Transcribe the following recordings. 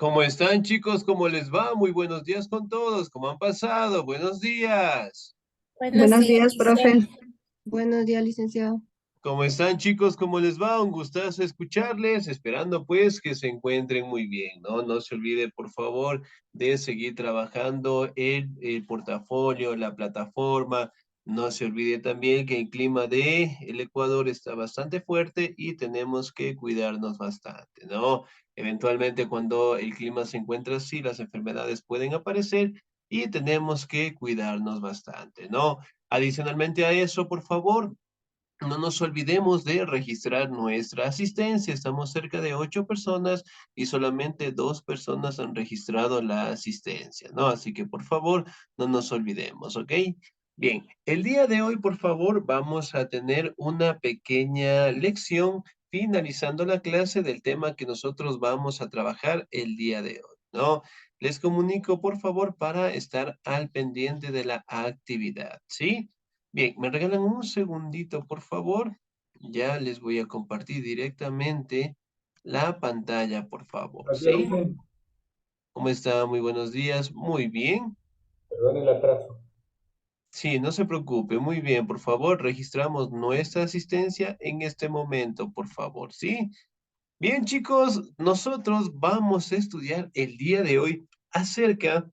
¿Cómo están, chicos? ¿Cómo les va? Muy buenos días con todos. ¿Cómo han pasado? Buenos días. Buenos Buenos días, días, profe. licenciado. Buenos días, licenciado. ¿Cómo están, chicos? ¿Cómo les va? Un gustazo escucharles, esperando pues que se encuentren muy bien, ¿no? No se olvide, por favor, de seguir trabajando en el portafolio, la plataforma. No se olvide también que el clima de el Ecuador está bastante fuerte y tenemos que cuidarnos bastante, ¿no? Eventualmente, cuando el clima se encuentra así, las enfermedades pueden aparecer y tenemos que cuidarnos bastante, ¿no? Adicionalmente a eso, por favor, no nos olvidemos de registrar nuestra asistencia. Estamos cerca de 8 personas y solamente 2 personas han registrado la asistencia, ¿no? Así que por favor, no nos olvidemos, ¿ok? Bien, el día de hoy, por favor, vamos a tener una pequeña lección finalizando la clase del tema que nosotros vamos a trabajar el día de hoy, ¿no? Les comunico, por favor, para estar al pendiente de la actividad, ¿sí? Bien, me regalan un segundito, por favor. Ya les voy a compartir directamente la pantalla, por favor, Buenos días, ¿sí? Vicente. ¿Cómo está? Muy buenos días. Muy bien. Perdón el atraso. Sí, no se preocupe. Muy bien, por favor, registramos nuestra asistencia en este momento, por favor, ¿sí? Bien, chicos, nosotros vamos a estudiar el día de hoy acerca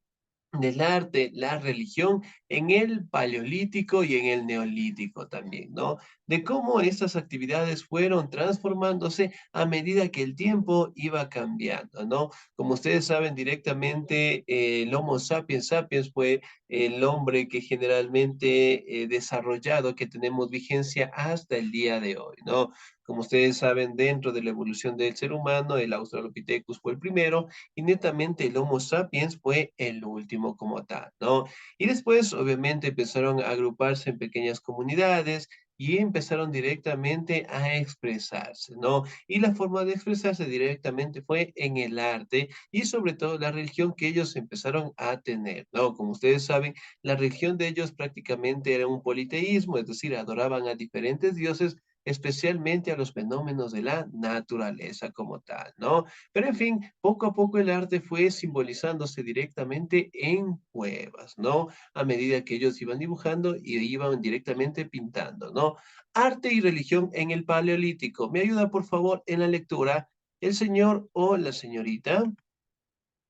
del arte, la religión en el paleolítico y en el neolítico también, ¿no? De cómo estas actividades fueron transformándose a medida que el tiempo iba cambiando, ¿no? Como ustedes saben directamente, el Homo sapiens sapiens fue el hombre que generalmente desarrollado, que tenemos vigencia hasta el día de hoy, ¿no? Como ustedes saben, dentro de la evolución del ser humano, el Australopithecus fue el primero, y netamente el Homo sapiens fue el último como tal, ¿no? Y después, obviamente, empezaron a agruparse en pequeñas comunidades y empezaron directamente a expresarse, ¿no? Y la forma de expresarse directamente fue en el arte y sobre todo la religión que ellos empezaron a tener, ¿no? Como ustedes saben, la religión de ellos prácticamente era un politeísmo, es decir, adoraban a diferentes dioses, especialmente a los fenómenos de la naturaleza como tal, ¿no? Pero en fin, poco a poco el arte fue simbolizándose directamente en cuevas, ¿no? A medida que ellos iban dibujando y iban directamente pintando, ¿no? Arte y religión en el Paleolítico. ¿Me ayuda, por favor, en la lectura el señor o la señorita?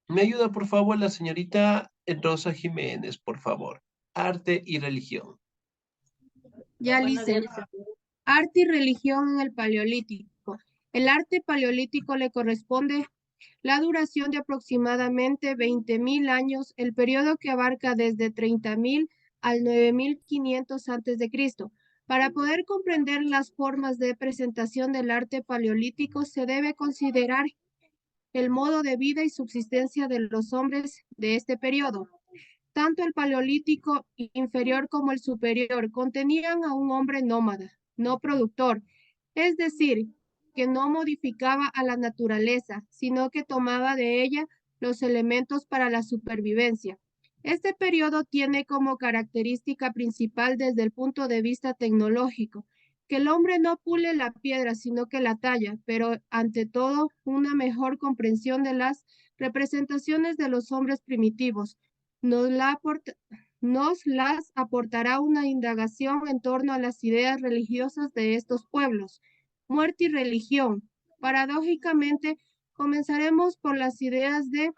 ¿Me ayuda, por favor, la señorita Rosa Jiménez, por favor? Arte y religión. Ya, Buenos días, lice. licenciado. Arte y religión en el Paleolítico. El arte paleolítico le corresponde la duración de aproximadamente 20.000 años, el periodo que abarca desde 30.000 al 9.500 a.C. Para poder comprender las formas de presentación del arte paleolítico, se debe considerar el modo de vida y subsistencia de los hombres de este periodo. Tanto el paleolítico inferior como el superior contenían a un hombre nómada, no productor, es decir, que no modificaba a la naturaleza, sino que tomaba de ella los elementos para la supervivencia. Este periodo tiene como característica principal desde el punto de vista tecnológico, que el hombre no pule la piedra, sino que la talla, pero ante todo una mejor comprensión de las representaciones de los hombres primitivos nos las aportará una indagación en torno a las ideas religiosas de estos pueblos. Muerte y religión. Paradójicamente, comenzaremos por las ideas de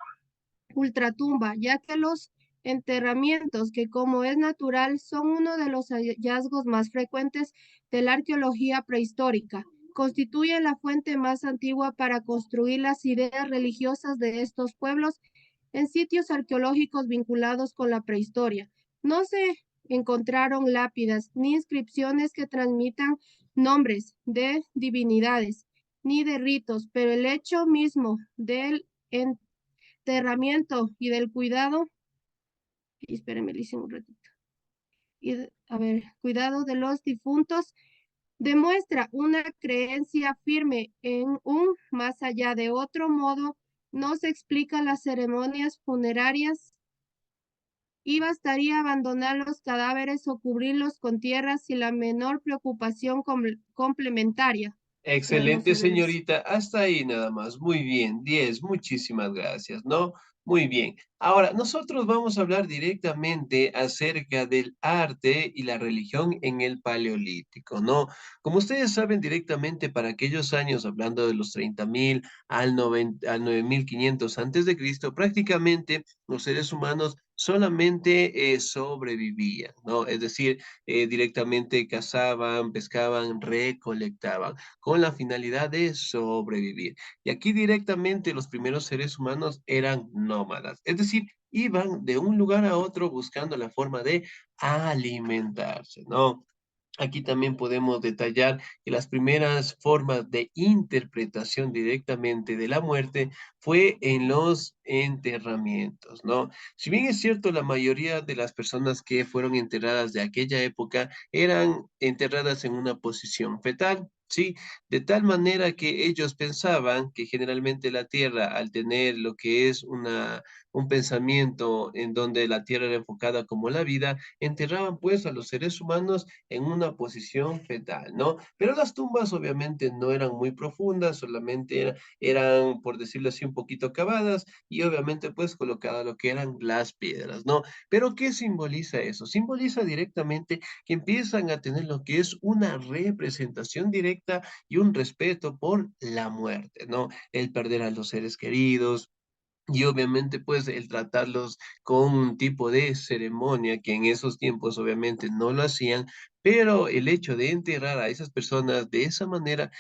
ultratumba, ya que los enterramientos, que como es natural, son uno de los hallazgos más frecuentes de la arqueología prehistórica, constituyen la fuente más antigua para construir las ideas religiosas de estos pueblos en sitios arqueológicos vinculados con la prehistoria. No se encontraron lápidas ni inscripciones que transmitan nombres de divinidades ni de ritos, pero el hecho mismo del enterramiento y del cuidado, espérenme, le hice un ratito, cuidado de los difuntos demuestra una creencia firme en un más allá. De otro modo, no se explican las ceremonias funerarias y bastaría abandonar los cadáveres o cubrirlos con tierra sin la menor preocupación complementaria. Más Excelente, o menos. señorita. Hasta ahí nada más. Muy bien. 10. Muchísimas gracias, ¿no? Muy bien. Ahora, nosotros vamos a hablar directamente acerca del arte y la religión en el Paleolítico, ¿no? Como ustedes saben directamente, para aquellos años, hablando de los 30.000 al 90 al 9.500 antes de Cristo, prácticamente los seres humanos solamente sobrevivían, ¿no? Es decir, directamente cazaban, pescaban, recolectaban con la finalidad de sobrevivir. Y aquí directamente los primeros seres humanos eran nómadas, es decir, iban de un lugar a otro buscando la forma de alimentarse, ¿no? Aquí también podemos detallar que las primeras formas de interpretación directamente de la muerte fue en los enterramientos, ¿no? Si bien es cierto, la mayoría de las personas que fueron enterradas de aquella época eran enterradas en una posición fetal, ¿sí? De tal manera que ellos pensaban que generalmente la tierra, al tener lo que es un pensamiento en donde la tierra era enfocada como la vida, enterraban pues a los seres humanos en una posición fetal, ¿no? Pero las tumbas obviamente no eran muy profundas, solamente eran, por decirlo así, un poquito cavadas y obviamente pues colocadas lo que eran las piedras, ¿no? Pero ¿qué simboliza eso? Simboliza directamente que empiezan a tener lo que es una representación directa y un respeto por la muerte, ¿no? El perder a los seres queridos, y obviamente, pues, el tratarlos con un tipo de ceremonia que en esos tiempos obviamente no lo hacían, pero el hecho de enterrar a esas personas de esa manera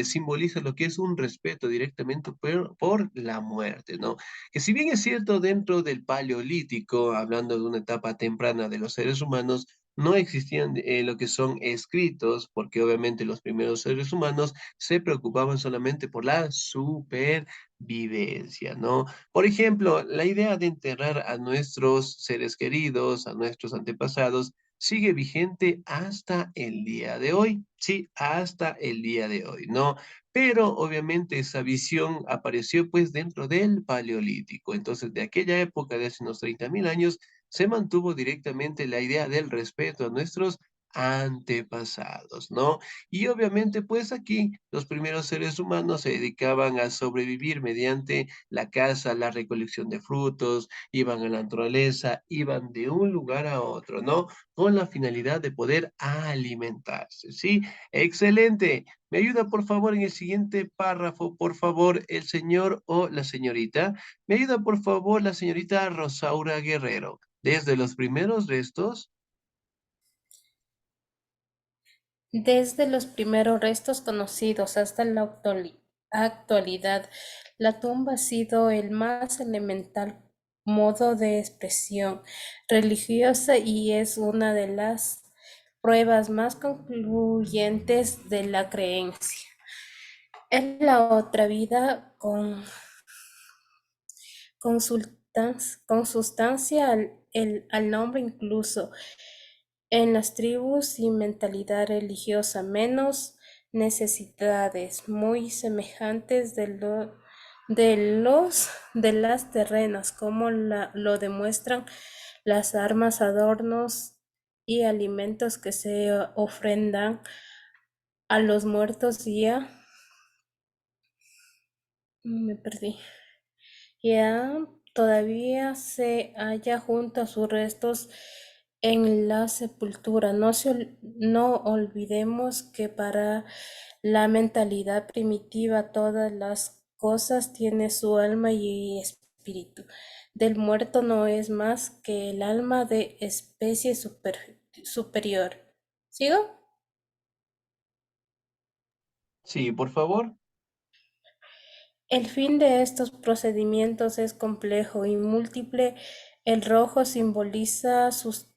simboliza lo que es un respeto directamente por la muerte, ¿no? Que si bien es cierto, dentro del Paleolítico, hablando de una etapa temprana de los seres humanos, no existían lo que son escritos, porque obviamente los primeros seres humanos se preocupaban solamente por la supervivencia, ¿no? Por ejemplo, la idea de enterrar a nuestros seres queridos, a nuestros antepasados, sigue vigente hasta el día de hoy, sí, hasta el día de hoy, ¿no? Pero obviamente esa visión apareció pues dentro del Paleolítico. Entonces, de aquella época, de hace unos 30.000 años, se mantuvo directamente la idea del respeto a nuestros antepasados, ¿no? Y obviamente, pues aquí los primeros seres humanos se dedicaban a sobrevivir mediante la caza, la recolección de frutos, iban a la naturaleza, iban de un lugar a otro, ¿no? Con la finalidad de poder alimentarse, ¿sí? Excelente. ¿Me ayuda, por favor, en el siguiente párrafo, por favor, el señor o la señorita? ¿Me ayuda, por favor, la señorita Rosaura Guerrero? Desde los primeros restos. Desde los primeros restos conocidos hasta la actualidad, la tumba ha sido el más elemental modo de expresión religiosa y es una de las pruebas más concluyentes de la creencia en la otra vida con sustancia al nombre incluso en las tribus y mentalidad religiosa, menos necesidades muy semejantes de las terrenas, como lo demuestran las armas, adornos y alimentos que se ofrendan a los muertos me perdí. Ya todavía se halla junto a sus restos en la sepultura. No olvidemos que para la mentalidad primitiva todas las cosas tienen su alma y espíritu. Del muerto no es más que el alma de especie superior. ¿Sigo? Sí, por favor. El fin de estos procedimientos es complejo y múltiple. El rojo sustituye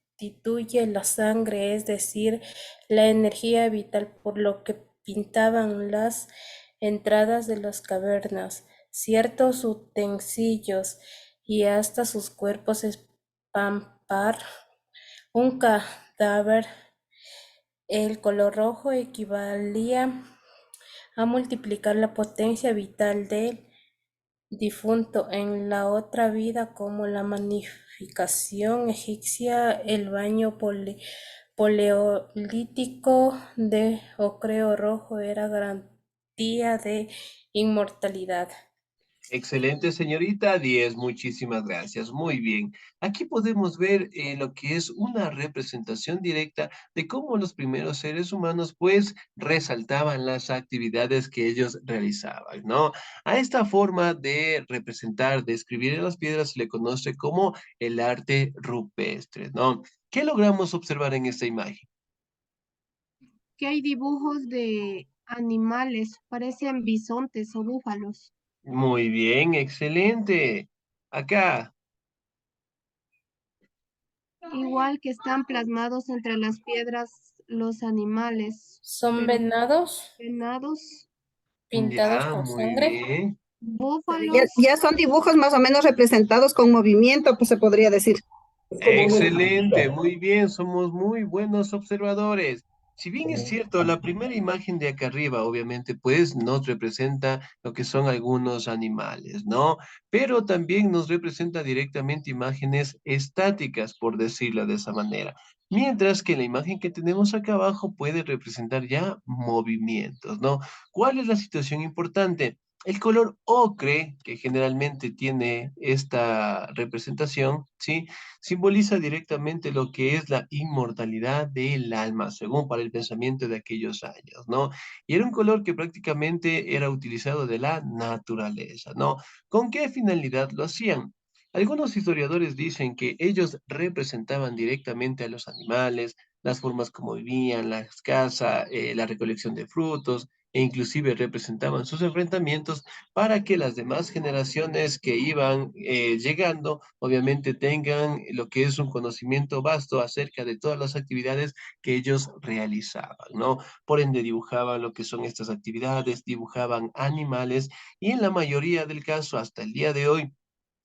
la sangre, es decir, la energía vital, por lo que pintaban las entradas de las cavernas, ciertos utensilios y hasta sus cuerpos espampar un cadáver. El color rojo equivalía a multiplicar la potencia vital del difunto en la otra vida, como la magnificación egipcia, el baño paleolítico de ocreo rojo era garantía de inmortalidad. Excelente, señorita 10, muchísimas gracias. Muy bien. Aquí podemos ver lo que es una representación directa de cómo los primeros seres humanos pues resaltaban las actividades que ellos realizaban, ¿no? A esta forma de representar, de escribir en las piedras se le conoce como el arte rupestre, ¿no? ¿Qué logramos observar en esta imagen? Que hay dibujos de animales, parecen bisontes o búfalos. Muy bien, excelente. Acá. Igual que están plasmados entre las piedras los animales, Son pero venados venados, pintados Ya, con muy sangre. bien. Pero ya, búfalos, ya son dibujos más o menos representados con movimiento, pues se podría decir. Excelente, muy bien, somos muy buenos observadores. Si bien es cierto, la primera imagen de acá arriba, obviamente, pues nos representa lo que son algunos animales, ¿no? Pero también nos representa directamente imágenes estáticas, por decirlo de esa manera. Mientras que la imagen que tenemos acá abajo puede representar ya movimientos, ¿no? ¿Cuál es la situación importante? El color ocre, que generalmente tiene esta representación, ¿sí? Simboliza directamente lo que es la inmortalidad del alma, según para el pensamiento de aquellos años, ¿no? Y era un color que prácticamente era utilizado de la naturaleza, ¿no? ¿Con qué finalidad lo hacían? Algunos historiadores dicen que ellos representaban directamente a los animales, las formas como vivían, las casas, la recolección de frutos, e inclusive representaban sus enfrentamientos para que las demás generaciones que iban llegando, obviamente tengan lo que es un conocimiento vasto acerca de todas las actividades que ellos realizaban, ¿no? Por ende, dibujaban lo que son estas actividades, dibujaban animales y en la mayoría del caso, hasta el día de hoy,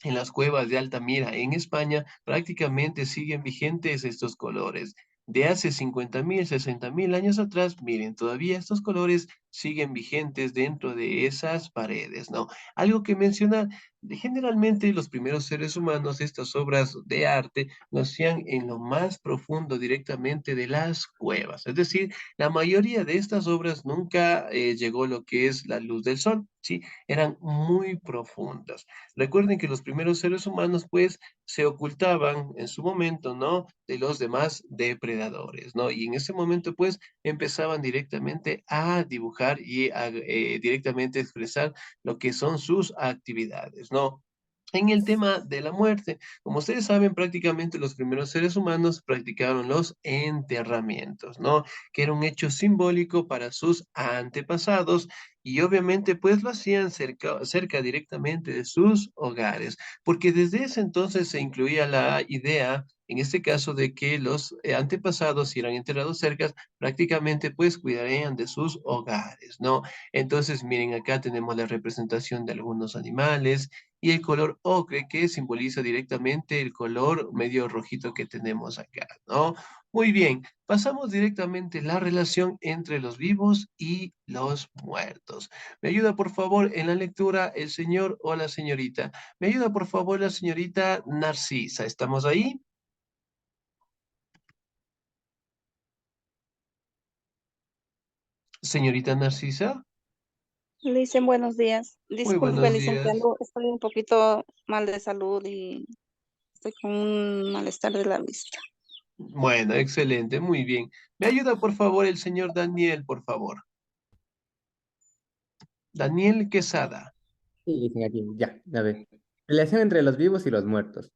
en las cuevas de Altamira, en España, prácticamente siguen vigentes estos colores. De hace 50.000, 60.000 años atrás, miren, todavía estos colores siguen vigentes dentro de esas paredes, ¿no? Algo que mencionar, generalmente los primeros seres humanos, estas obras de arte, lo hacían en lo más profundo directamente de las cuevas. Es decir, la mayoría de estas obras nunca llegó lo que es la luz del sol, ¿sí? Eran muy profundas. Recuerden que los primeros seres humanos, pues, se ocultaban en su momento, ¿no? De los demás depredadores, ¿no? Y en ese momento, pues, empezaban directamente a dibujar y a directamente expresar lo que son sus actividades, ¿no? En el tema de la muerte, como ustedes saben, prácticamente los primeros seres humanos practicaron los enterramientos, ¿no? Que era un hecho simbólico para sus antepasados y obviamente pues lo hacían cerca directamente de sus hogares, porque desde ese entonces se incluía la idea, en este caso, de que los antepasados, si eran enterrados cerca, prácticamente pues cuidarían de sus hogares, ¿no? Entonces, miren, acá tenemos la representación de algunos animales y el color ocre que simboliza directamente el color medio rojito que tenemos acá, ¿no? Muy bien, pasamos directamente la relación entre los vivos y los muertos. ¿Me ayuda por favor en la lectura el señor o la señorita? ¿Me ayuda por favor la señorita Narcisa? ¿Estamos ahí? Señorita Narcisa, Le dicen buenos días. muy Disculpe, buenos días. licenciado, estoy un poquito mal de salud y estoy con un malestar de la vista. Bueno, excelente, muy bien. ¿Me ayuda por favor el señor Daniel, por favor? Daniel Quesada. Sí, aquí, ya, a ver. Relación entre los vivos y los muertos.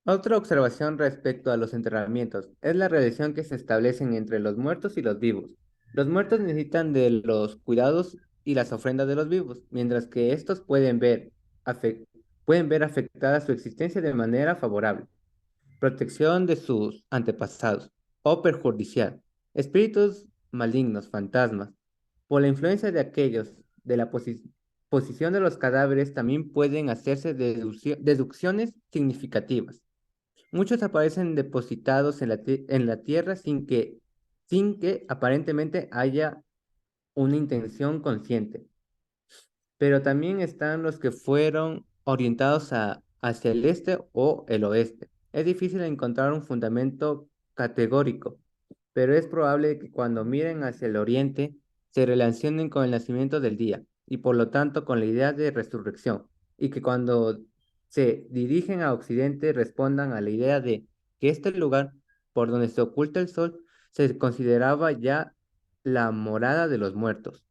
Otra observación respecto a los enterramientos es la relación que se establecen entre los muertos y los vivos. Los muertos necesitan de los cuidados y las ofrendas de los vivos, mientras que estos pueden ver afectada su existencia de manera favorable. Protección de sus antepasados o perjudicial. Espíritus malignos, fantasmas. Por la influencia de aquellos de la posición de los cadáveres también pueden hacerse deducciones significativas. Muchos aparecen depositados en la tierra sin que aparentemente haya una intención consciente, pero también están los que fueron orientados hacia el este o el oeste. Es difícil encontrar un fundamento categórico, pero es probable que cuando miren hacia el oriente se relacionen con el nacimiento del día. y por lo tanto con la idea de resurrección, y que cuando se dirigen a Occidente respondan a la idea de que este lugar por donde se oculta el sol se consideraba ya la morada de los muertos.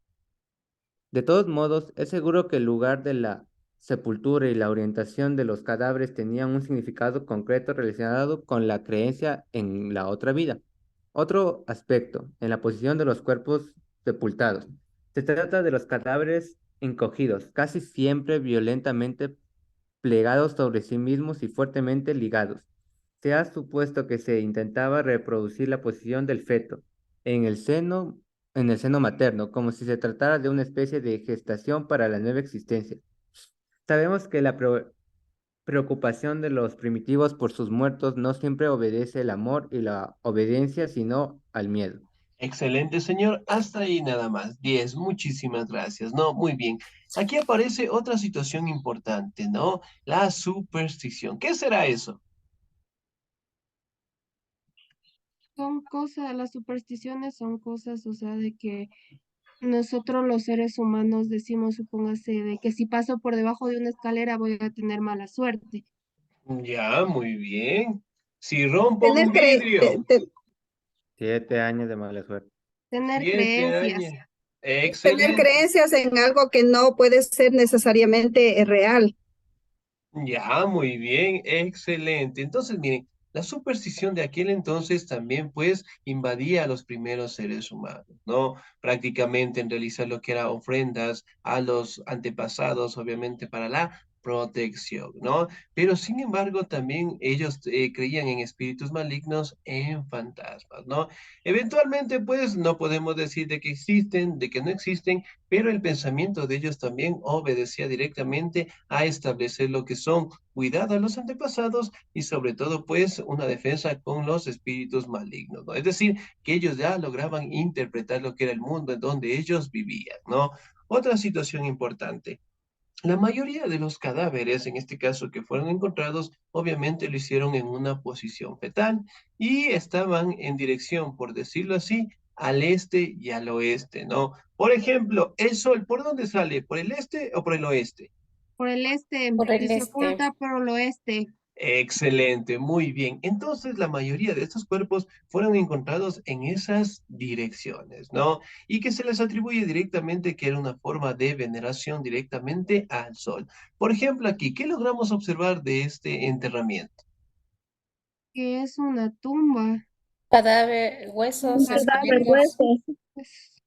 De todos modos, es seguro que el lugar de la sepultura y la orientación de los cadáveres tenían un significado concreto relacionado con la creencia en la otra vida. Otro aspecto, en la posición de los cuerpos sepultados. Se trata de los cadáveres encogidos, casi siempre violentamente plegados sobre sí mismos y fuertemente ligados. Se ha supuesto que se intentaba reproducir la posición del feto en el seno, en el seno materno, como si se tratara de una especie de gestación para la nueva existencia. Sabemos que la preocupación de los primitivos por sus muertos no siempre obedece al amor y la obediencia, sino al miedo. Excelente, señor. Hasta ahí nada más. 10. Muchísimas gracias. No, muy bien. Aquí aparece otra situación importante, ¿no? La superstición. ¿Qué será eso? Son cosas, las supersticiones son cosas, o sea, de que nosotros los seres humanos decimos, supóngase, de que si paso por debajo de una escalera voy a tener mala suerte. Ya, muy bien. Si rompo Tener, un vidrio. 7 años de mala suerte. Tener 7 años. creencias. tener Excelente. creencias en algo que no puede ser necesariamente real. Ya, muy bien, excelente. Entonces, miren, la superstición de aquel entonces también, pues, invadía a los primeros seres humanos, ¿no? Prácticamente en realizar lo que era ofrendas a los antepasados, obviamente, para la protección, ¿no? Pero, sin embargo, también ellos creían en espíritus malignos, en fantasmas, ¿no? Eventualmente, pues, no podemos decir de que existen, de que no existen, pero el pensamiento de ellos también obedecía directamente a establecer lo que son cuidado a los antepasados y sobre todo pues una defensa con los espíritus malignos, ¿no? Es decir, que ellos ya lograban interpretar lo que era el mundo en donde ellos vivían, ¿no? Otra situación importante. La mayoría de los cadáveres, en este caso que fueron encontrados, obviamente lo hicieron en una posición fetal y estaban en dirección, por decirlo así, al este y al oeste, ¿no? Por ejemplo, el sol, ¿por dónde sale? ¿Por el este o por el oeste? Por el este por y el se este. oculta por el oeste. Excelente, muy bien. Entonces, la mayoría de estos cuerpos fueron encontrados en esas direcciones, ¿no? Y que se les atribuye directamente que era una forma de veneración directamente al sol. Por ejemplo, aquí, ¿qué logramos observar de este enterramiento? Que es una tumba. Cadáver, Un huesos, cadáver, esqueletos. huesos. Pues,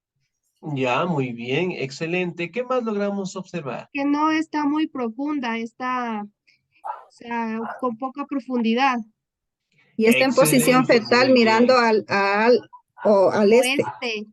Ya, muy bien, excelente. ¿Qué más logramos observar? que no está muy profunda, está, o sea, con poca profundidad. Y está en posición Excelente, fetal muy mirando bien. al este. Oeste.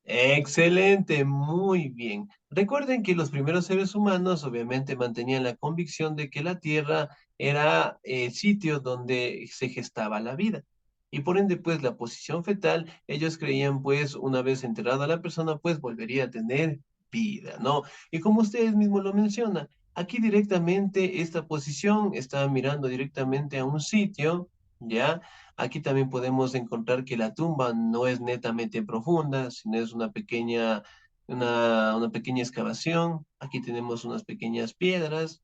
Excelente, muy bien. Recuerden que los primeros seres humanos obviamente mantenían la convicción de que la Tierra era el sitio donde se gestaba la vida. Y por ende, pues la posición fetal, ellos creían pues una vez enterrada la persona, pues volvería a tener vida, ¿no? Y como ustedes mismos lo mencionan, aquí directamente esta posición está mirando directamente a un sitio, ¿ya? Aquí también podemos encontrar que la tumba no es netamente profunda, sino es una pequeña excavación. Aquí tenemos unas pequeñas piedras,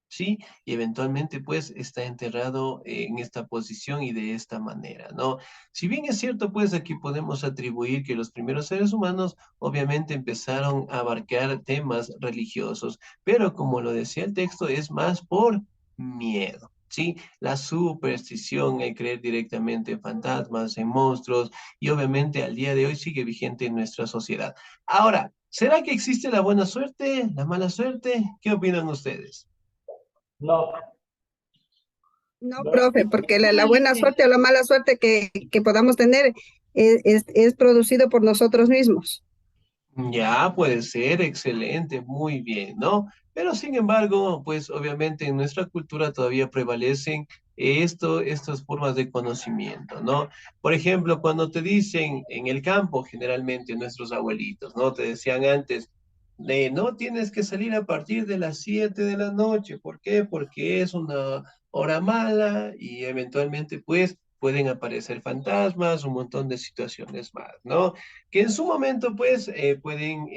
¿sí? Y eventualmente pues está enterrado en esta posición y de esta manera, ¿no? Si bien es cierto, pues aquí podemos atribuir que los primeros seres humanos obviamente empezaron a abarcar temas religiosos, pero como lo decía el texto, es más por miedo. Sí, la superstición, el creer directamente en fantasmas, en monstruos, y obviamente al día de hoy sigue vigente en nuestra sociedad. Ahora, ¿será que existe la buena suerte, la mala suerte? ¿Qué opinan ustedes? No, profe, porque la No buena existe. suerte o la mala suerte que podamos tener es producido por nosotros mismos. Ya, puede ser, excelente, muy bien, ¿no? Pero sin embargo, pues obviamente en nuestra cultura todavía prevalecen estas formas de conocimiento, ¿no? Por ejemplo, cuando te dicen en el campo, generalmente nuestros abuelitos, ¿no? Te decían antes, no tienes que salir a partir de las 7 de la noche. ¿Por qué? Porque es una hora mala y eventualmente, pues, pueden aparecer fantasmas, un montón de situaciones más, ¿no? Que en su momento, pues, pueden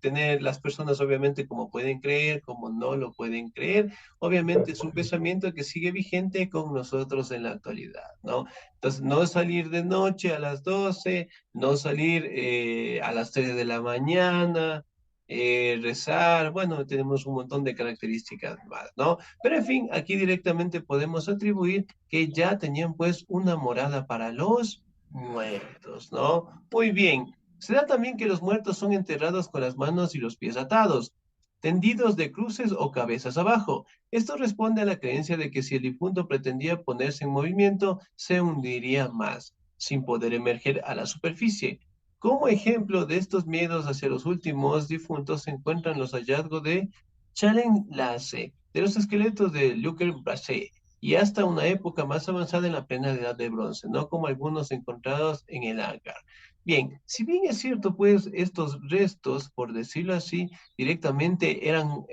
tener las personas, obviamente, como pueden creer, como no lo pueden creer. Obviamente es un pensamiento que sigue vigente con nosotros en la actualidad, ¿no? Entonces, no salir de noche a las 12, no salir a las 3 de la mañana, rezar, bueno, tenemos un montón de características más, ¿no? Pero en fin, aquí directamente podemos atribuir que ya tenían pues una morada para los muertos, ¿no? Muy bien. Se da también que los muertos son enterrados con las manos y los pies atados, tendidos de cruces o cabezas abajo. Esto responde a la creencia de que si el difunto pretendía ponerse en movimiento, se hundiría más, sin poder emerger a la superficie. Como ejemplo de estos miedos hacia los últimos difuntos se encuentran los hallazgos de Chalen Lasse, de los esqueletos de Luker Brassé, y hasta una época más avanzada en la plena edad de bronce, no como algunos encontrados en el Agar. Bien, si bien es cierto, pues estos restos, por decirlo así, directamente eran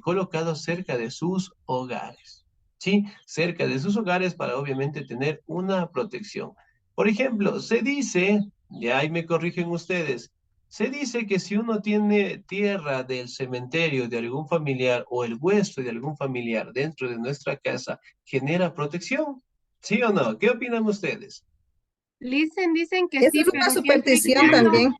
colocados cerca de sus hogares, ¿sí? Cerca de sus hogares para obviamente tener una protección. Por ejemplo, se dice, y ahí me corrigen ustedes, se dice que si uno tiene tierra del cementerio de algún familiar o el hueso de algún familiar dentro de nuestra casa, genera protección. ¿Sí o no? ¿Qué opinan ustedes? Dicen que Esa sí, es una pero siempre y superstición cuando, también.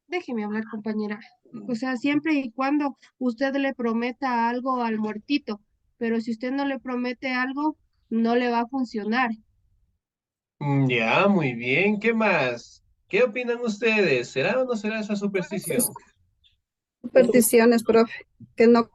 déjeme hablar, compañera. O sea, siempre y cuando usted le prometa algo al muertito, pero si usted no le promete algo, no le va a funcionar. Ya, muy bien. ¿Qué más? ¿Qué opinan ustedes? ¿Será o no será esa superstición? Supersticiones, profe, que no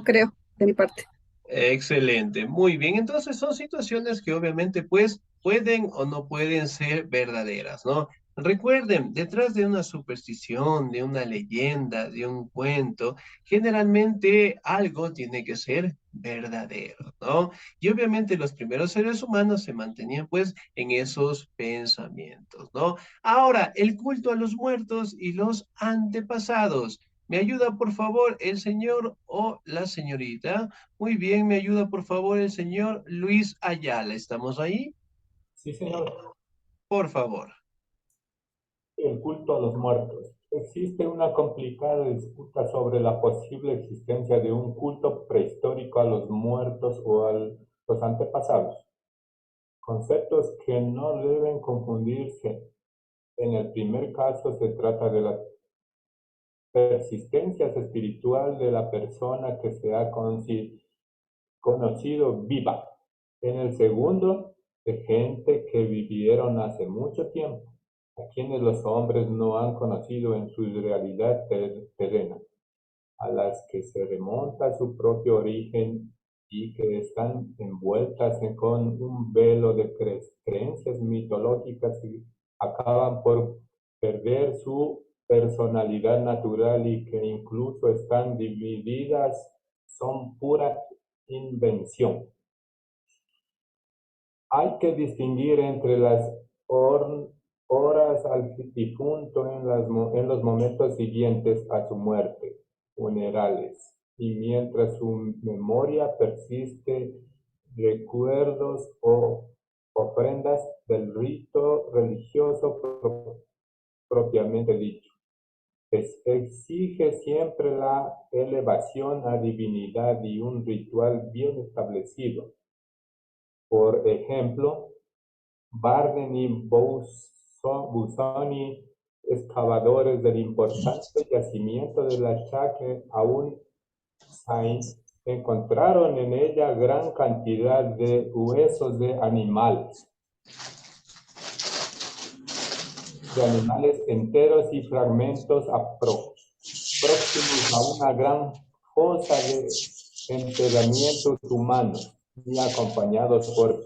creo de mi parte. Excelente, muy bien. Entonces son situaciones que obviamente pues pueden o no pueden ser verdaderas, ¿no? Recuerden, detrás de una superstición, de una leyenda, de un cuento, generalmente algo tiene que ser verdadero, ¿no? Y obviamente los primeros seres humanos se mantenían pues en esos pensamientos, ¿no? Ahora, el culto a los muertos y los antepasados. ¿Me ayuda por favor el señor o la señorita? Muy bien, me ayuda por favor el señor Luis Ayala. ¿Estamos ahí? Sí, señor. Por favor. El culto a los muertos. Existe una complicada disputa sobre la posible existencia de un culto prehistórico a los muertos o a los antepasados, conceptos que no deben confundirse. En el primer caso se trata de la persistencia espiritual de la persona que se ha conocido viva. En el segundo, de gente que vivieron hace mucho tiempo, a quienes los hombres no han conocido en su realidad terrena, a las que se remonta su propio origen y que están envueltas con un velo de creencias mitológicas y acaban por perder su personalidad natural y que incluso están divididas, son pura invención. Hay que distinguir entre las horas al difunto en los momentos siguientes a su muerte, funerales, y mientras su memoria persiste, recuerdos o ofrendas del rito religioso propiamente dicho. Exige siempre la elevación a divinidad y un ritual bien establecido. Por ejemplo, Barden y Busoni, excavadores del importante yacimiento de la Chaque Aún Saint, encontraron en ella gran cantidad de huesos de animales enteros y fragmentos próximos a una gran fosa de enterramientos humanos y acompañados por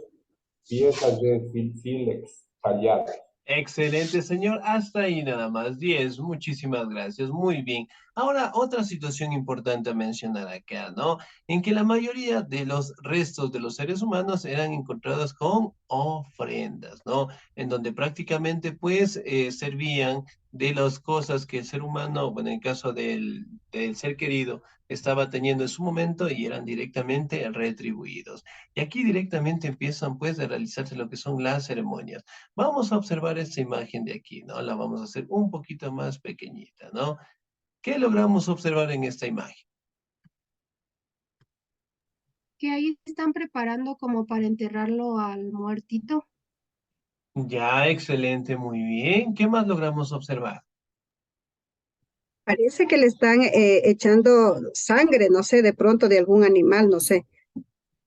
piezas de sílex talladas. Excelente, señor. Hasta ahí nada más. 10. Muchísimas gracias. Muy bien. Ahora, otra situación importante a mencionar acá, ¿no? En que la mayoría de los restos de los seres humanos eran encontrados con ofrendas, ¿no? En donde prácticamente, pues, servían de las cosas que el ser humano, bueno, en el caso del ser querido, estaba teniendo en su momento y eran directamente retribuidos. Y aquí directamente empiezan, pues, a realizarse lo que son las ceremonias. Vamos a observar esta imagen de aquí, ¿no? La vamos a hacer un poquito más pequeñita, ¿no? ¿Qué logramos observar en esta imagen? Que ahí están preparando como para enterrarlo al muertito. Ya, excelente, muy bien. ¿Qué más logramos observar? Parece que le están echando sangre, no sé, de pronto de algún animal, no sé.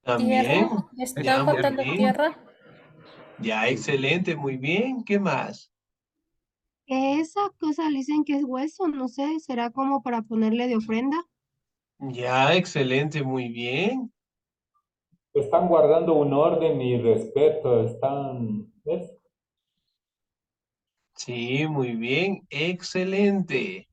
También, Tierra, ya, están muy botando bien. tierra. Ya, excelente, muy bien. ¿Qué más? Que esa cosa le dicen que es hueso, no sé, será como para ponerle de ofrenda. Ya, excelente, muy bien. Están guardando un orden y respeto, están, ¿ves? Sí, muy bien, excelente.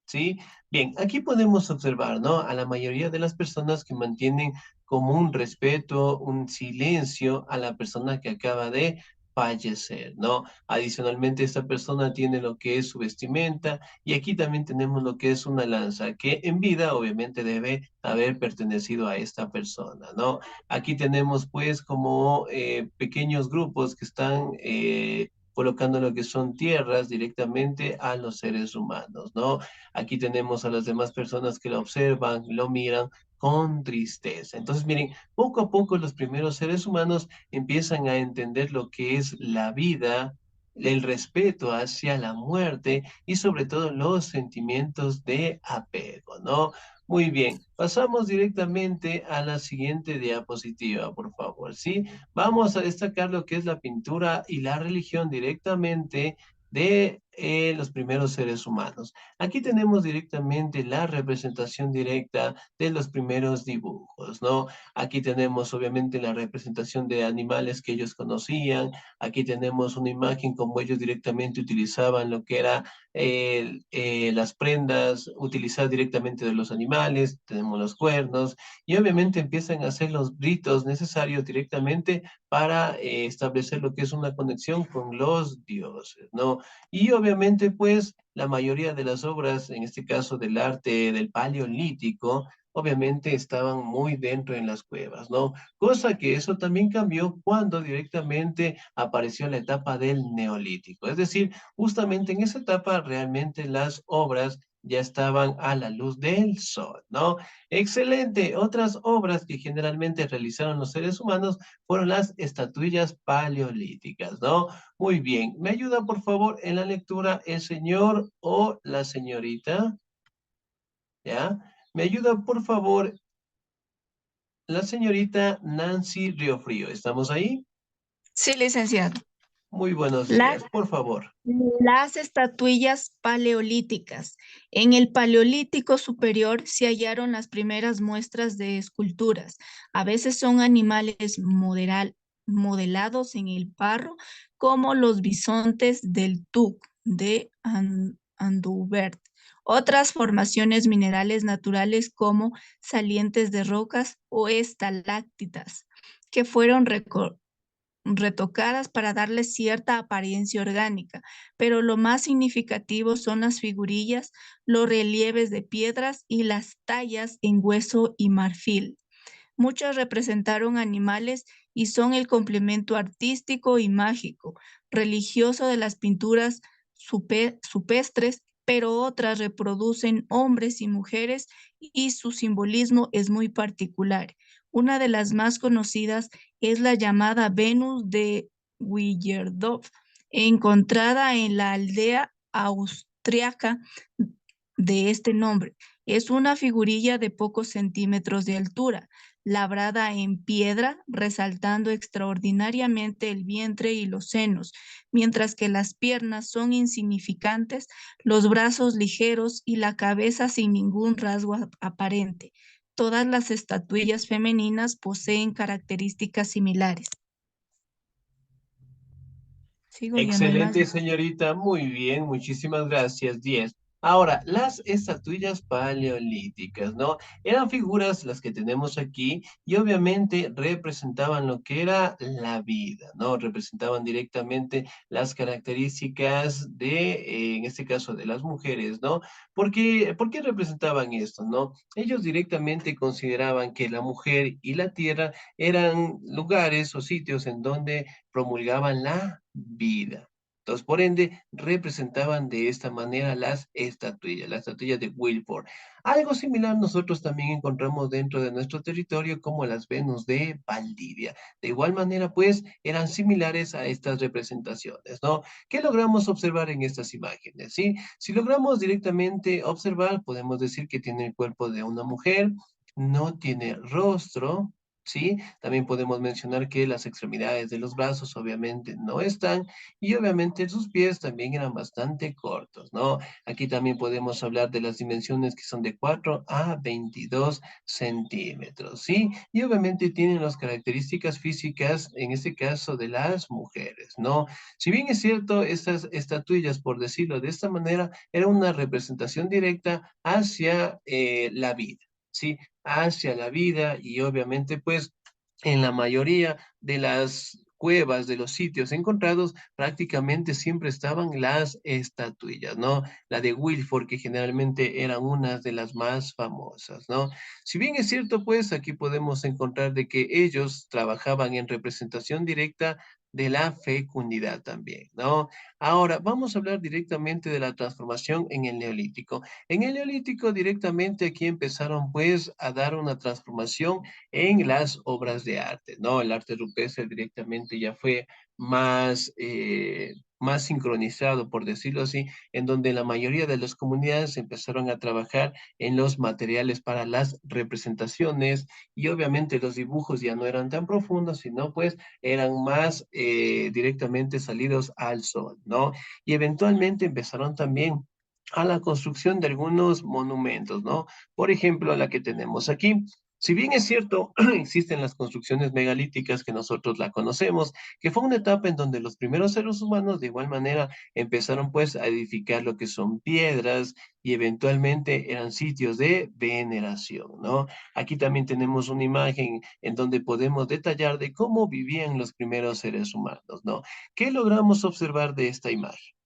¿Sí? Bien, aquí podemos observar, ¿no? A la mayoría de las personas que mantienen como un respeto, un silencio a la persona que acaba de fallecer, ¿no? Adicionalmente, esta persona tiene lo que es su vestimenta y aquí también tenemos lo que es una lanza, que en vida obviamente debe haber pertenecido a esta persona, ¿no? Aquí tenemos pues como pequeños grupos que están colocando lo que son tierras directamente a los seres humanos, ¿no? Aquí tenemos a las demás personas que lo observan, lo miran con tristeza. Entonces, miren, poco a poco los primeros seres humanos empiezan a entender lo que es la vida, el respeto hacia la muerte y sobre todo los sentimientos de apego, ¿no? Muy bien, pasamos directamente a la siguiente diapositiva, por favor, ¿sí? Vamos a destacar lo que es la pintura y la religión directamente de los primeros seres humanos. Aquí tenemos directamente la representación directa de los primeros dibujos, ¿no? Aquí tenemos obviamente la representación de animales que ellos conocían, aquí tenemos una imagen como ellos directamente utilizaban lo que era las prendas utilizadas directamente de los animales, tenemos los cuernos y obviamente empiezan a hacer los ritos necesarios directamente para establecer lo que es una conexión con los dioses, ¿no? Y obviamente, pues, la mayoría de las obras, en este caso del arte del Paleolítico, obviamente estaban muy dentro en las cuevas, ¿no? Cosa que eso también cambió cuando directamente apareció la etapa del Neolítico. Es decir, justamente en esa etapa realmente las obras ya estaban a la luz del sol, ¿no? Excelente. Otras obras que generalmente realizaron los seres humanos fueron las estatuillas paleolíticas, ¿no? Muy bien. ¿Me ayuda, por favor, en la lectura el señor o la señorita? ¿Ya? ¿Me ayuda, por favor, la señorita Nancy Riofrío? ¿Estamos ahí? Sí, licenciado. Muy buenos Las, días, por favor. las estatuillas paleolíticas. En el Paleolítico superior se hallaron las primeras muestras de esculturas. A veces son animales modelados en el barro, como los bisontes del Tuc de Andouvert. Otras formaciones minerales naturales como salientes de rocas o estalactitas, que fueron retocadas para darle cierta apariencia orgánica, pero lo más significativo son las figurillas, los relieves de piedras y las tallas en hueso y marfil. Muchas representaron animales y son el complemento artístico y mágico, religioso de las pinturas supestres, pero otras reproducen hombres y mujeres y su simbolismo es muy particular. Una de las más conocidas es la llamada Venus de Willendorf, encontrada en la aldea austriaca de este nombre. Es una figurilla de pocos centímetros de altura, labrada en piedra, resaltando extraordinariamente el vientre y los senos, mientras que las piernas son insignificantes, los brazos ligeros y la cabeza sin ningún rasgo aparente. Todas las estatuillas femeninas poseen características similares. Sigo, ya no hay más. Excelente, señorita. Muy bien, muchísimas gracias. 10. Ahora, las estatuillas paleolíticas, ¿no? Eran figuras las que tenemos aquí y obviamente representaban lo que era la vida, ¿no? Representaban directamente las características de, en este caso, de las mujeres, ¿no? ¿Por qué representaban esto, no? Ellos directamente consideraban que la mujer y la tierra eran lugares o sitios en donde promulgaban la vida. Entonces, por ende, representaban de esta manera las estatuillas de Wilford. Algo similar nosotros también encontramos dentro de nuestro territorio como las Venus de Valdivia. De igual manera, pues, eran similares a estas representaciones, ¿no? ¿Qué logramos observar en estas imágenes? ¿Sí? Si logramos directamente observar, podemos decir que tiene el cuerpo de una mujer, no tiene rostro, ¿sí? También podemos mencionar que las extremidades de los brazos obviamente no están y obviamente sus pies también eran bastante cortos, ¿no? Aquí también podemos hablar de las dimensiones que son de 4 a 22 centímetros, ¿sí? Y obviamente tienen las características físicas, en este caso de las mujeres, ¿no? Si bien es cierto, estas estatuillas, por decirlo de esta manera, era una representación directa hacia la vida, ¿sí? Hacia la vida y obviamente pues en la mayoría de las cuevas, de los sitios encontrados, prácticamente siempre estaban las estatuillas, ¿no? La de Wilford, que generalmente eran unas de las más famosas, ¿no? Si bien es cierto, pues aquí podemos encontrar de que ellos trabajaban en representación directa de la fecundidad también, ¿no? Ahora, vamos a hablar directamente de la transformación en el Neolítico. En el Neolítico directamente aquí empezaron pues a dar una transformación en las obras de arte, ¿no? El arte rupestre directamente ya fue más sincronizado, por decirlo así, en donde la mayoría de las comunidades empezaron a trabajar en los materiales para las representaciones y obviamente los dibujos ya no eran tan profundos, sino pues eran más directamente salidos al sol, ¿no? Y eventualmente empezaron también a la construcción de algunos monumentos, ¿no? Por ejemplo, la que tenemos aquí. Si bien es cierto, existen las construcciones megalíticas que nosotros la conocemos, que fue una etapa en donde los primeros seres humanos de igual manera empezaron pues a edificar lo que son piedras y eventualmente eran sitios de veneración, ¿no? Aquí también tenemos una imagen en donde podemos detallar de cómo vivían los primeros seres humanos, ¿no? ¿Qué logramos observar de esta imagen?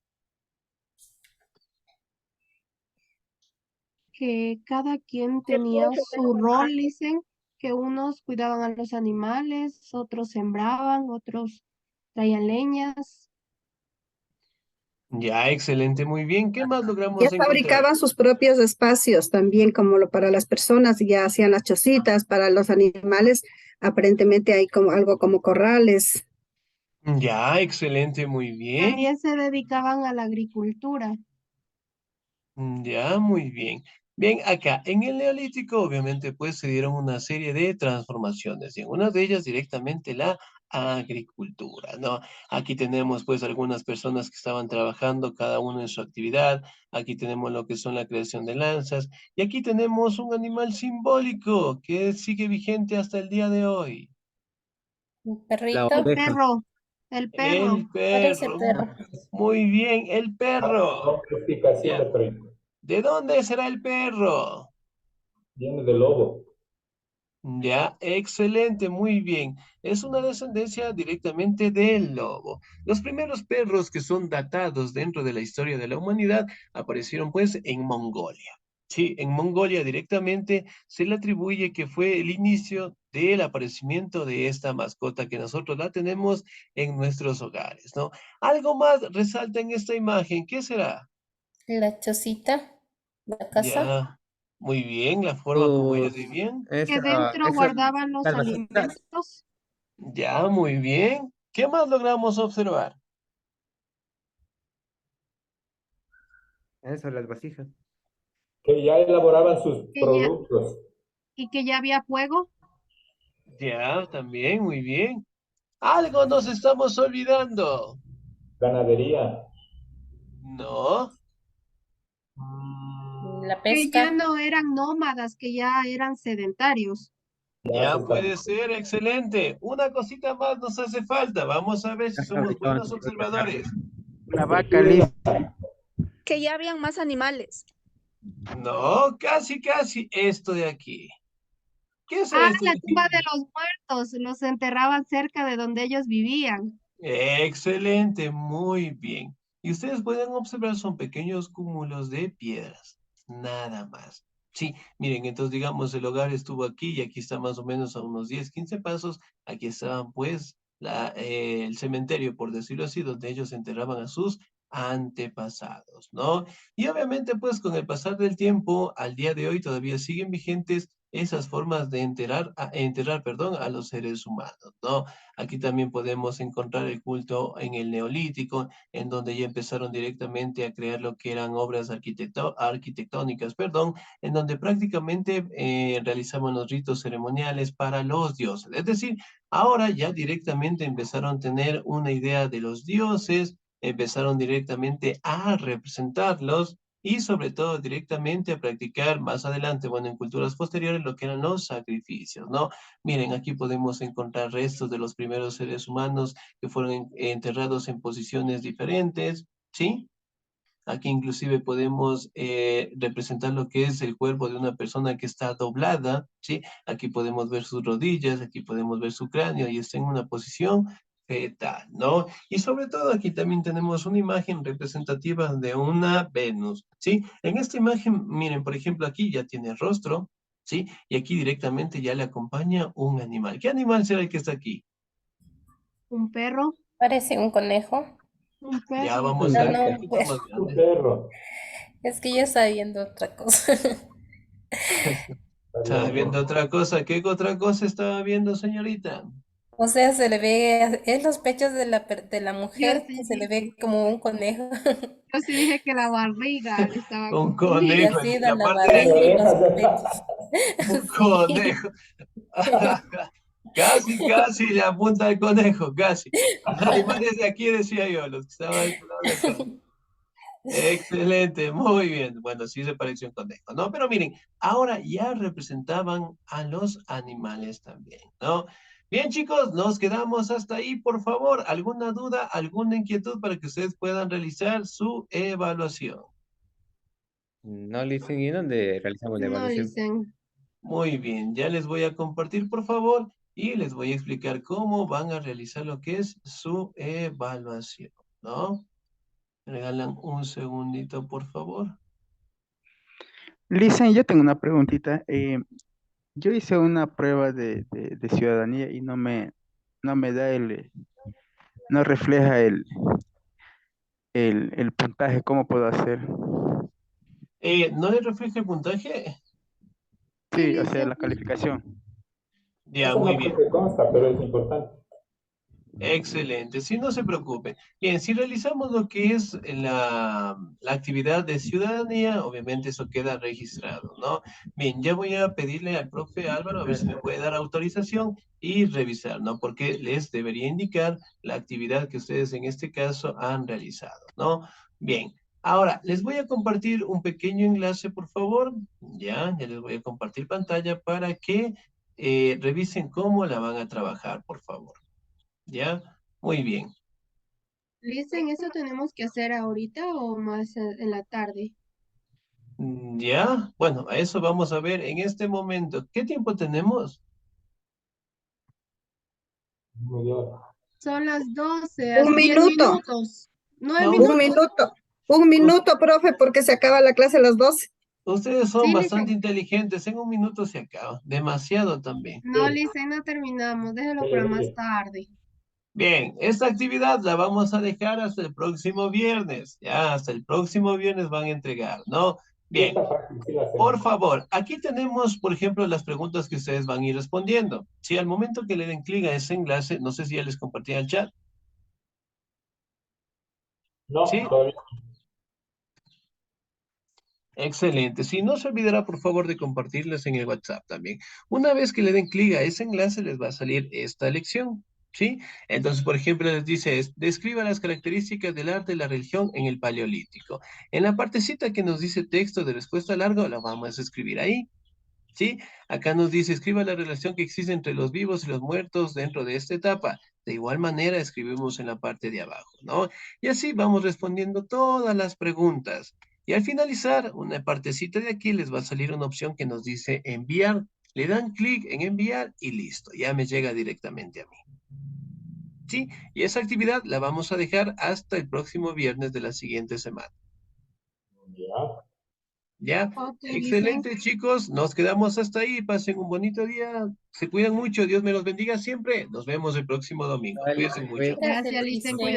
Que cada quien tenía su rol, dicen, que unos cuidaban a los animales, otros sembraban, otros traían leñas. Ya, excelente, muy bien. ¿Qué más Ya logramos encontrar? fabricaban sus propios espacios también, como lo para las personas, ya hacían las chocitas, para los animales, aparentemente hay como algo como corrales. Ya, excelente, muy bien. También se dedicaban a la agricultura. Ya, muy bien. Bien, acá en el Neolítico, obviamente, pues se dieron una serie de transformaciones y en una de ellas directamente la agricultura, ¿no? Aquí tenemos pues algunas personas que estaban trabajando cada uno en su actividad, aquí tenemos lo que son la creación de lanzas y aquí tenemos un animal simbólico que sigue vigente hasta el día de hoy. Un La perrito, El oveja. perro, el perro. El parece perro, perro. muy bien, el perro. Domesticación de Ya. perrito. ¿De dónde será el perro? Viene del lobo. Ya, excelente, muy bien. Es una descendencia directamente del lobo. Los primeros perros que son datados dentro de la historia de la humanidad aparecieron pues en Mongolia. Sí, en Mongolia directamente se le atribuye que fue el inicio del aparecimiento de esta mascota que nosotros la tenemos en nuestros hogares, ¿no? Algo más resalta en esta imagen, ¿qué será? La chocita, la casa. Ya, muy bien, la forma como ellos Sus, vivían. Que esa, dentro esas guardaban los las vasijas. alimentos. Ya, muy bien. ¿Qué más logramos observar? Eso, las vasijas. Que ya elaboraban sus Que ya, productos. y que ya había fuego. Ya, también, muy bien. Algo nos estamos olvidando. Ganadería. No, La Que ya pesca. no eran nómadas, que ya eran sedentarios. Ya se ya está. puede ser, excelente. Una cosita más nos hace falta. Vamos a ver si Ya somos fabricaban buenos sus propias armas. observadores. Una vaca lisa. Que ya habían más animales. No, casi, casi esto de aquí. ¿Qué es Ah, esto de la aquí? tumba de los muertos, los enterraban cerca de donde ellos vivían. Excelente, muy bien. Y ustedes pueden observar, son pequeños cúmulos de piedras, nada más. Sí, miren, entonces digamos, el hogar estuvo aquí y aquí está más o menos a unos 10, 15 pasos. Aquí estaban pues el cementerio, por decirlo así, donde ellos enterraban a sus antepasados, ¿no? Y obviamente pues con el pasar del tiempo, al día de hoy todavía siguen vigentes esas formas de enterrar, perdón, a los seres humanos, ¿no? Aquí también podemos encontrar el culto en el Neolítico, en donde ya empezaron directamente a crear lo que eran obras arquitectónicas, perdón, en donde prácticamente realizaban los ritos ceremoniales para los dioses. Es decir, ahora ya directamente empezaron a tener una idea de los dioses, empezaron directamente a representarlos y sobre todo directamente a practicar más adelante, bueno, en culturas posteriores, lo que eran los sacrificios, ¿no? Miren, aquí podemos encontrar restos de los primeros seres humanos que fueron enterrados en posiciones diferentes, ¿sí? Aquí inclusive podemos representar lo que es el cuerpo de una persona que está doblada, ¿sí? Aquí podemos ver sus rodillas, aquí podemos ver su cráneo y está en una posición fetal, ¿no? Y sobre todo aquí también tenemos una imagen representativa de una Venus, ¿sí? En esta imagen, miren, por ejemplo, aquí ya tiene rostro, ¿sí? Y aquí directamente ya le acompaña un animal. ¿Qué animal será el que está aquí? Un perro, Parece un conejo. un Ya perro. vamos No, a ver no, un un poquito perro. más Un grande. perro. Es que yo estaba viendo otra cosa. Está Estaba bien. viendo otra cosa. ¿Qué otra cosa estaba viendo, señorita? O sea, se le ve en los pechos de de la Yo mujer, sí se le dije, ve como un conejo. yo sí dije que la barriga le estaba Un Y confundiendo. conejo así en de la la parte de Las barriga y aquí. los orejas. pechos. Un Sí. conejo. Casi, casi le apunta al conejo, casi. Los animales de aquí decía yo, los que estaban de este lado de acá. Excelente, muy bien. Bueno, sí se pareció un conejo, ¿no? Pero miren, ahora ya representaban a los animales también, ¿no? Bien, chicos, nos quedamos hasta ahí, por favor. ¿Alguna duda, alguna inquietud para que ustedes puedan realizar su evaluación? No, listen, ¿y dónde realizamos la No, evaluación? Licen. Muy bien, ya les voy a compartir, por favor, y les voy a explicar cómo van a realizar lo que es su evaluación, ¿no? Me regalan un segundito, por favor. Listen, yo tengo una preguntita. Yo hice una prueba de ciudadanía y no me da no refleja el puntaje. ¿Cómo puedo hacer? ¿No les refleja el puntaje? Sí, Sí, o sea, Licen. la calificación. Ya, Eso muy no bien. te consta, pero es importante. Excelente, sí, no se preocupe. Bien, si realizamos lo que es la actividad de ciudadanía, obviamente eso queda registrado, ¿no? Bien, ya voy a pedirle al profe Álvaro a ver si me puede dar autorización y revisar, ¿no? Porque les debería indicar la actividad que ustedes en este caso han realizado, ¿no? Bien, ahora les voy a compartir un pequeño enlace, por favor. Ya les voy a compartir pantalla para que revisen cómo la van a trabajar, por favor. ¿Ya? Muy bien. Licen, ¿eso tenemos que hacer ahorita o más en la tarde? ¿Ya? Bueno, a eso vamos a ver en este momento. ¿Qué tiempo tenemos? Media hora. Son las 12, Un 10 minuto, minutos. 9 No, un minutos. minuto, un us- minuto, profe, porque se acaba la clase a las 12. ustedes son Sí, bastante Licen. inteligentes. En un minuto se acaba. Demasiado también. No, Sí, Licen, no terminamos. Déjelo para mire, más mire. tarde. Bien, esta actividad la vamos a dejar hasta el próximo viernes. Ya, hasta el próximo viernes van a entregar, ¿no? Bien, Esta parte sí la por hacemos. favor, aquí tenemos, por ejemplo, las preguntas que ustedes van a ir respondiendo. Si al momento que le den clic a ese enlace, no sé si ya les compartí el chat. No, ¿Sí? todavía. Excelente. Si no se olvidará, por favor, de compartirles en el WhatsApp también. Una vez que le den clic a ese enlace, les va a salir esta lección, ¿sí? Entonces, por ejemplo, les dice, describa las características del arte y la religión en el Paleolítico. En la partecita que nos dice texto de respuesta largo, la vamos a escribir ahí, ¿sí? Acá nos dice, escriba la relación que existe entre los vivos y los muertos dentro de esta etapa. De igual manera, escribimos en la parte de abajo, ¿no? Y así vamos respondiendo todas las preguntas. Y al finalizar, una partecita de aquí les va a salir una opción que nos dice enviar. Le dan clic en enviar y listo, ya me llega directamente a mí. ¿Sí? Y esa actividad la vamos a dejar hasta el próximo viernes de la siguiente semana. Ya. ¿Ya? Ok, Excelente, chicos. Nos quedamos hasta ahí. Pasen un bonito día. Se cuidan mucho. Dios me los bendiga siempre. Nos vemos el próximo domingo. Vale, Cuídense mucho. pues. Gracias, Listen.